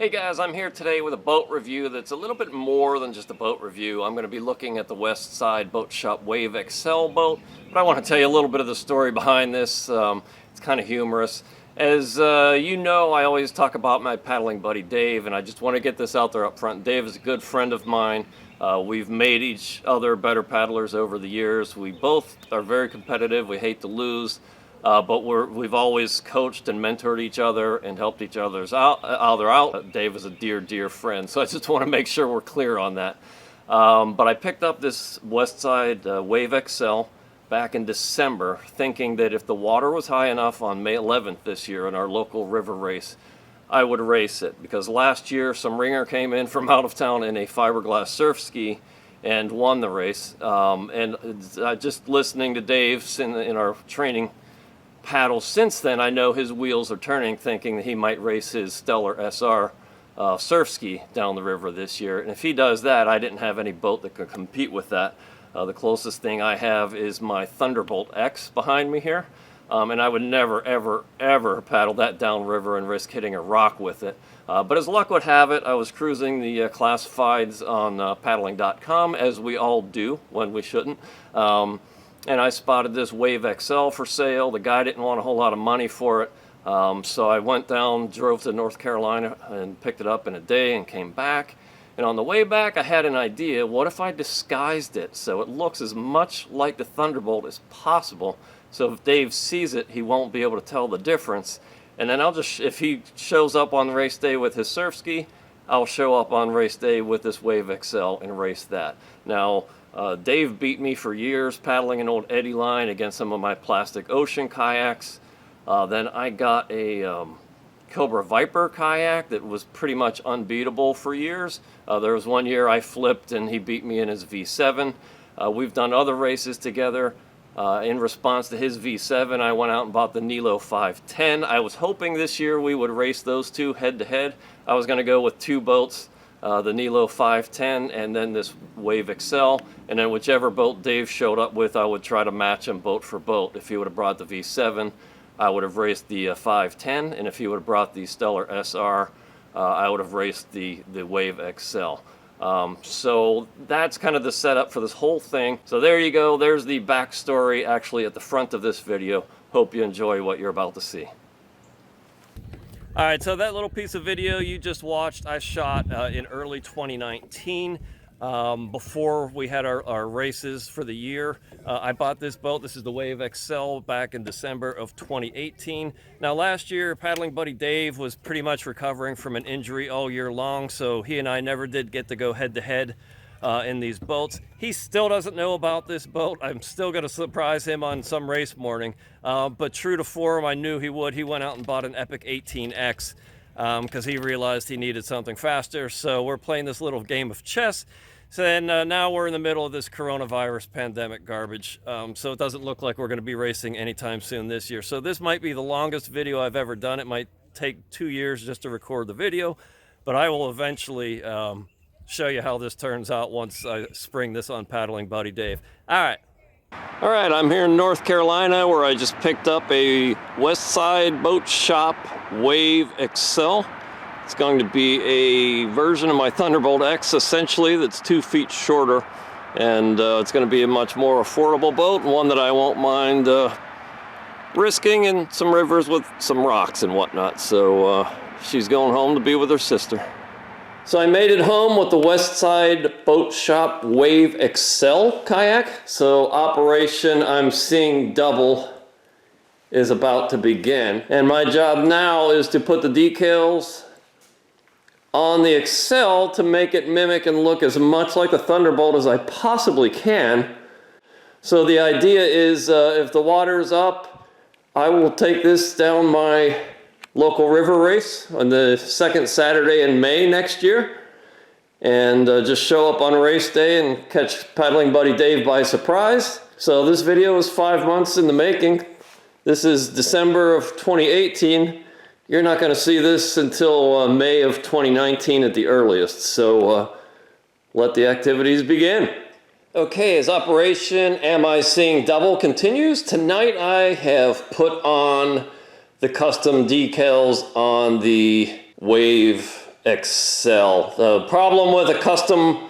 Hey guys, I'm here today with a boat review that's a little bit more than just a boat review. I'm going to be looking at the West Side Boat Shop Wave XL boat, but I want to tell you a little bit of the story behind this. It's kind of humorous. As you know, I always talk about my paddling buddy Dave, and I just want to get this out there up front. Dave is a good friend of mine. We've made each other better paddlers over the years. We both are very competitive. We hate to lose. But we've always coached and mentored each other and helped each other's out. Dave is a dear friend, so I just want to make sure we're clear on that. But I picked up this West Side Wave XL back in December, thinking that if the water was high enough on May 11th this year in our local river race, I would race it. Because last year some ringer came in from out of town in a fiberglass surf ski and won the race. And just listening to Dave in our training paddle since then, I know his wheels are turning, thinking that he might race his Stellar SR surf ski down the river this year. And if he does that, I didn't have any boat that could compete with that. The closest thing I have is my Thunderbolt X behind me here. And I would never, ever paddle that downriver and risk hitting a rock with it. But as luck would have it, I was cruising the classifieds on paddling.com, as we all do when we shouldn't. And I spotted this Wave XL for sale. The guy didn't want a whole lot of money for it. So I went down, drove to North Carolina and picked it up in a day and came back. And on the way back, I had an idea. What if I disguised it so it looks as much like the Thunderbolt as possible? So if Dave sees it, he won't be able to tell the difference. And then if he shows up on race day with his surf ski, I'll show up on race day with this Wave XL and race that. Now, Dave beat me for years paddling an old Eddy line against some of my plastic ocean kayaks. Then I got a Cobra Viper kayak that was pretty much unbeatable for years. There was one year I flipped and he beat me in his V7. We've done other races together. In response to his V7, I went out and bought the Nilo 510. I was hoping this year we would race those two head to head. I was going to go with two boats. The Nilo 510 and then this Wave XL, and then whichever boat Dave showed up with, I would try to match him boat for boat. If he would have brought the V7, I would have raced the 510, and if he would have brought the Stellar SR, I would have raced the Wave XL. So that's kind of the setup for this whole thing. So there you go. There's the backstory actually at the front of this video. Hope you enjoy what you're about to see. All right, so that little piece of video you just watched, I shot in early 2019, before we had our races for the year. I bought this boat. This is the Wave XL back in December of 2018. Now, last year, paddling buddy Dave was pretty much recovering from an injury all year long, so he and I never did get to go head-to-head in these boats. He still doesn't know about this boat. I'm still going to surprise him on some race morning. But true to form, I knew he would. He went out and bought an Epic 18X because he realized he needed something faster. So we're playing this little game of chess. So then now we're in the middle of this coronavirus pandemic garbage. So it doesn't look like we're going to be racing anytime soon this year. So this might be the longest video I've ever done. It might take 2 years just to record the video, but I will eventually show you how this turns out once I spring this on paddling buddy Dave. All right, I'm here in North Carolina where I just picked up a West Side Boat Shop Wave XL. It's going to be a version of my Thunderbolt X essentially that's 2 feet shorter, and it's going to be a much more affordable boat, one that I won't mind risking in some rivers with some rocks and whatnot. So she's going home to be with her sister. So I made it home with the West Side Boat Shop Wave XL kayak. So Operation I'm Seeing Double is about to begin. And my job now is to put the decals on the XL to make it mimic and look as much like the Thunderbolt as I possibly can. So the idea is if the water's up, I will take this down my local river race on the second Saturday in May next year, and just show up on race day and catch paddling buddy Dave by surprise. So this video is 5 months in the making. This is December of 2018. You're not going to see this until May of 2019 at the earliest. So let the activities begin. Okay, as Operation Am I Seeing Double continues, tonight I have put on the custom decals on the Wave XL. The problem with a custom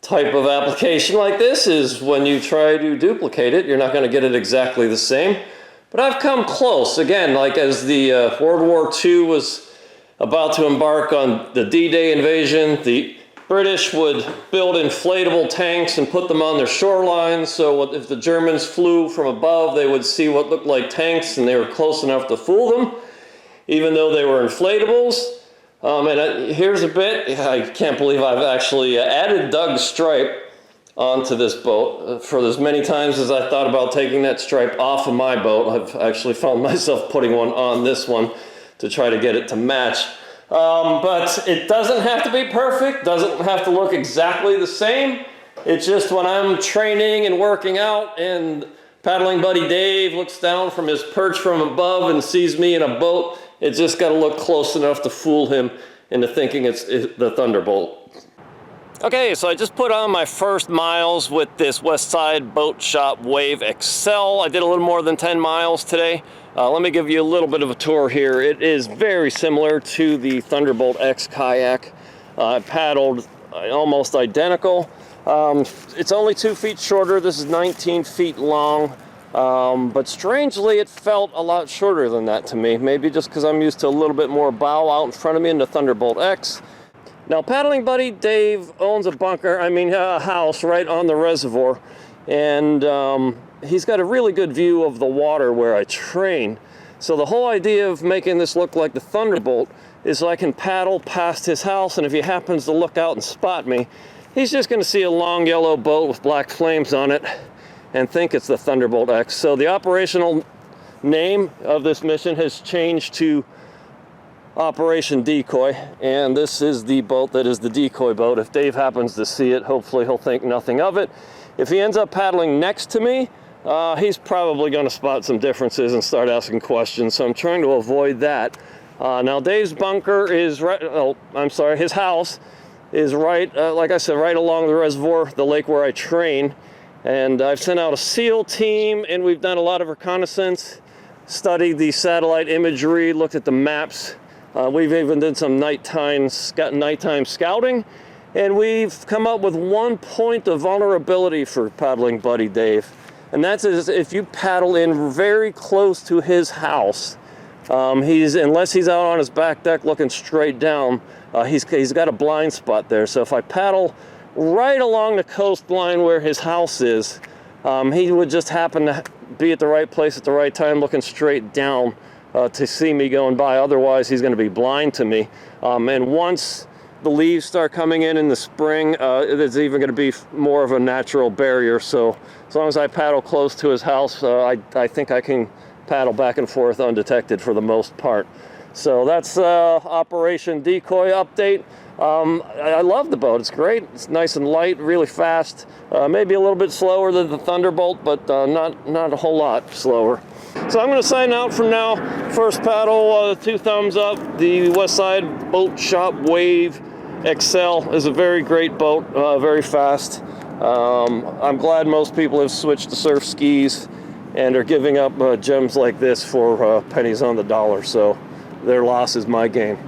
type of application like this is when you try to duplicate it, you're not going to get it exactly the same. But I've come close. Again, like as the World War II was about to embark on the D-Day invasion, the British would build inflatable tanks and put them on their shorelines, so if the Germans flew from above, they would see what looked like tanks and they were close enough to fool them, even though they were inflatables. Here's a bit. I can't believe I've actually added Doug's stripe onto this boat. For as many times as I thought about taking that stripe off of my boat, I've actually found myself putting one on this one to try to get it to match. But it doesn't have to be perfect, doesn't have to look exactly the same. It's just when I'm training and working out and paddling buddy Dave looks down from his perch from above and sees me in a boat, it's just got to look close enough to fool him into thinking it's the Thunderbolt. Okay, so I just put on my first miles with this Westside Boat Shop Wave XL. I did a little more than 10 miles today. Let me give you a little bit of a tour here. It is very similar to the Thunderbolt X kayak. I paddled almost identical. It's only 2 feet shorter. This is 19 feet long. But strangely, it felt a lot shorter than that to me. Maybe just because I'm used to a little bit more bow out in front of me in the Thunderbolt X. Now, paddling buddy Dave owns a house right on the reservoir, and he's got a really good view of the water where I train. So the whole idea of making this look like the Thunderbolt is so I can paddle past his house, and if he happens to look out and spot me, he's just going to see a long yellow boat with black flames on it and think it's the Thunderbolt X. So the operational name of this mission has changed to Operation Decoy, and this is the boat that is the decoy boat. If Dave happens to see it, hopefully he'll think nothing of it. If he ends up paddling next to me, he's probably going to spot some differences and start asking questions, so I'm trying to avoid that. Now Dave's bunker is his house is right, like I said, right along the reservoir, the lake where I train. And I've sent out a SEAL team, and we've done a lot of reconnaissance, studied the satellite imagery, looked at the maps. We've even did some nighttime scouting, and we've come up with one point of vulnerability for paddling buddy Dave. And that's if you paddle in very close to his house, unless he's out on his back deck looking straight down, he's got a blind spot there. So if I paddle right along the coastline where his house is, he would just happen to be at the right place at the right time looking straight down to see me going by. Otherwise, he's going to be blind to me. And once the leaves start coming in the spring, there's even going to be more of a natural barrier. So as long as I paddle close to his house, I think I can paddle back and forth undetected for the most part. So that's Operation Decoy update. I love the boat. It's great. It's nice and light, really fast. Maybe a little bit slower than the Thunderbolt, but not a whole lot slower. So I'm going to sign out for now. First paddle, 2 thumbs up. The Westside Boat Shop Wave XL is a very great boat, very fast. I'm glad most people have switched to surf skis and are giving up gems like this for pennies on the dollar. So their loss is my gain.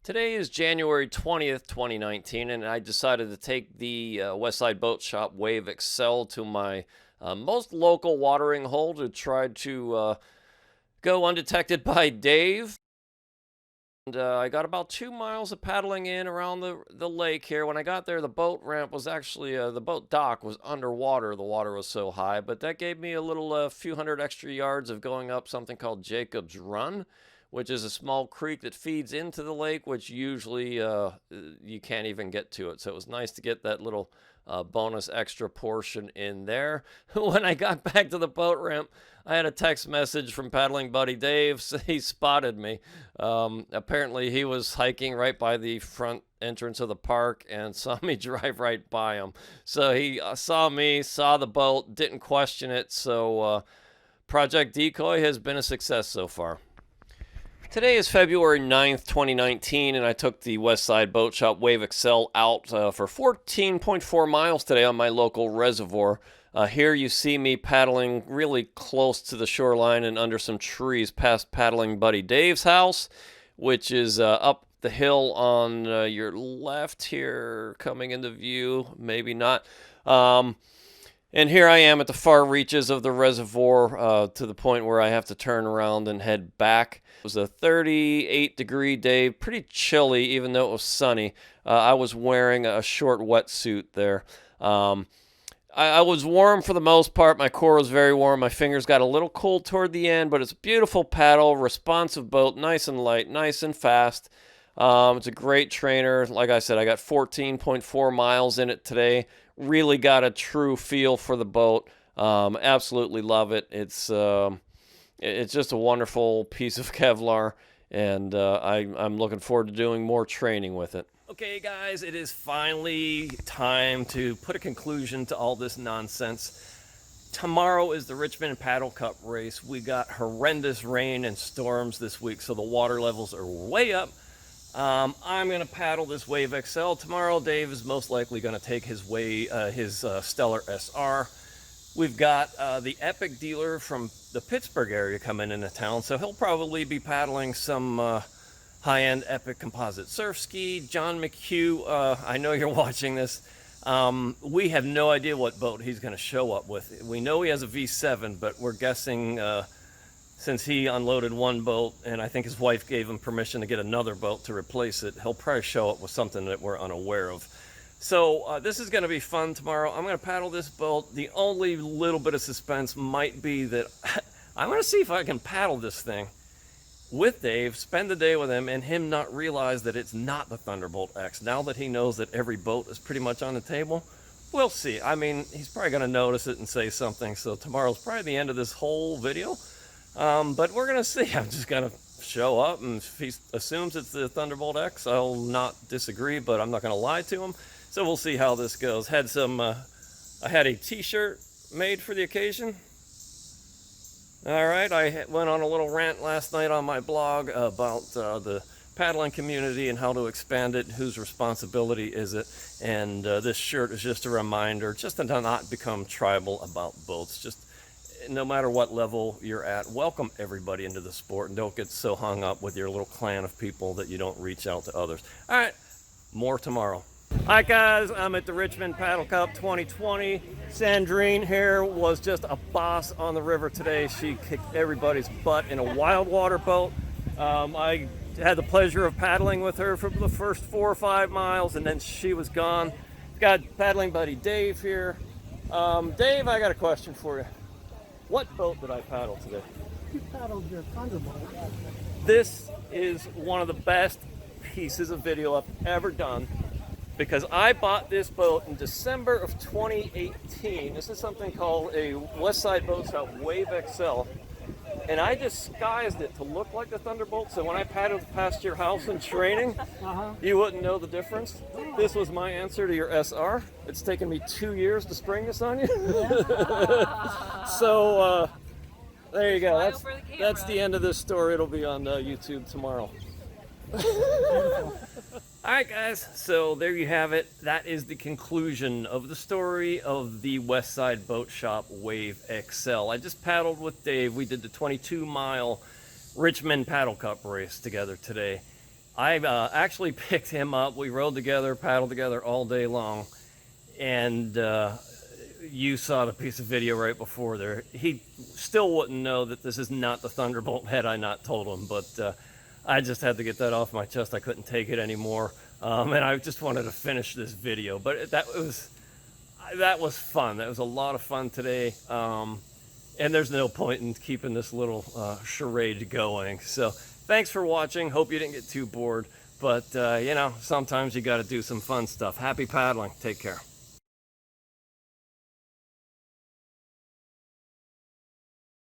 Today is January 20th, 2019, and I decided to take the Westside Boat Shop Wave XL to my most local watering hole to try to go undetected by Dave. And I got about 2 miles of paddling in around the lake here. When I got there, the boat ramp was actually, the boat dock was underwater. The water was so high, but that gave me a little few hundred extra yards of going up something called Jacob's Run, which is a small creek that feeds into the lake, which usually you can't even get to it. So it was nice to get that little bonus extra portion in there. When I got back to the boat ramp, I had a text message from paddling buddy Dave. So he spotted me. Apparently he was hiking right by the front entrance of the park and saw me drive right by him. So he saw me, saw the boat, didn't question it. So Project Decoy has been a success so far. Today is February 9th, 2019, and I took the Westside Boat Shop Wave XL out for 14.4 miles today on my local reservoir. Here you see me paddling really close to the shoreline and under some trees past paddling buddy Dave's house. which is up the hill on your left here, coming into view, maybe not. And here I am at the far reaches of the reservoir, to the point where I have to turn around and head back. It was a 38-degree day, pretty chilly even though it was sunny. I was wearing a short wetsuit there. I was warm for the most part. My core was very warm. My fingers got a little cold toward the end, but it's a beautiful paddle, responsive boat, nice and light, nice and fast. It's a great trainer. Like I said, I got 14.4 miles in it today. Really got a true feel for the boat. Absolutely love it. It's just a wonderful piece of Kevlar, and I'm looking forward to doing more training with it. Okay, guys, it is finally time to put a conclusion to all this nonsense. Tomorrow is the Richmond Paddle Cup race. We got horrendous rain and storms this week, so the water levels are way up. I'm going to paddle this Wave XL tomorrow. Dave is most likely going to take his Stellar SR. We've got the Epic dealer from the Pittsburgh area coming into town, so he'll probably be paddling some high-end Epic composite surf ski. John McHugh, I know you're watching this. We have no idea what boat he's going to show up with. We know he has a V7, but we're guessing since he unloaded one boat and I think his wife gave him permission to get another boat to replace it, he'll probably show up with something that we're unaware of. So this is going to be fun tomorrow. I'm going to paddle this boat. The only little bit of suspense might be that I'm going to see if I can paddle this thing with Dave, spend the day with him, and him not realize that it's not the Thunderbolt X. Now that he knows that every boat is pretty much on the table, we'll see. I mean, he's probably going to notice it and say something, so tomorrow's probably the end of this whole video. But we're going to see. I'm just going to show up, and if he assumes it's the Thunderbolt X, I'll not disagree, but I'm not going to lie to him. So we'll see how this goes. I had a t-shirt made for the occasion. All right, I went on a little rant last night on my blog about the paddling community and how to expand it, whose responsibility is it, and this shirt is just a reminder just to not become tribal about boats. Just no matter what level you're at, welcome everybody into the sport, and don't get so hung up with your little clan of people that you don't reach out to others. All right, more tomorrow. Hi guys, I'm at the Richmond Paddle Cup 2020. Sandrine here was just a boss on the river today. She kicked everybody's butt in a wild water boat. I had the pleasure of paddling with her for the first 4 or 5 miles, and then she was gone. Got paddling buddy Dave here. Dave, I got a question for you. What boat did I paddle today? You paddled your Thunderbolt. This is one of the best pieces of video I've ever done, because I bought this boat in December of 2018. This is something called a Westside Boat Shop Wave XL, and I disguised it to look like the Thunderbolt, so when I paddled past your house in training, you wouldn't know the difference. This was my answer to your SR. It's taken me 2 years to spring this on you. So there you go. That's the end of this story. It'll be on YouTube tomorrow. All right, guys, so there you have it. That is the conclusion of the story of the Westside Boat Shop Wave XL. I just paddled with Dave. We did the 22-mile Richmond Paddle Cup race together today. I actually picked him up. We rode together, paddled together all day long, and you saw the piece of video right before there. He still wouldn't know that this is not the Thunderbolt had I not told him, but I just had to get that off my chest. I couldn't take it anymore, and I just wanted to finish this video. But that was fun. That was a lot of fun today, and there's no point in keeping this little charade going. So thanks for watching. Hope you didn't get too bored, but you know, sometimes you got to do some fun stuff. Happy paddling. Take care.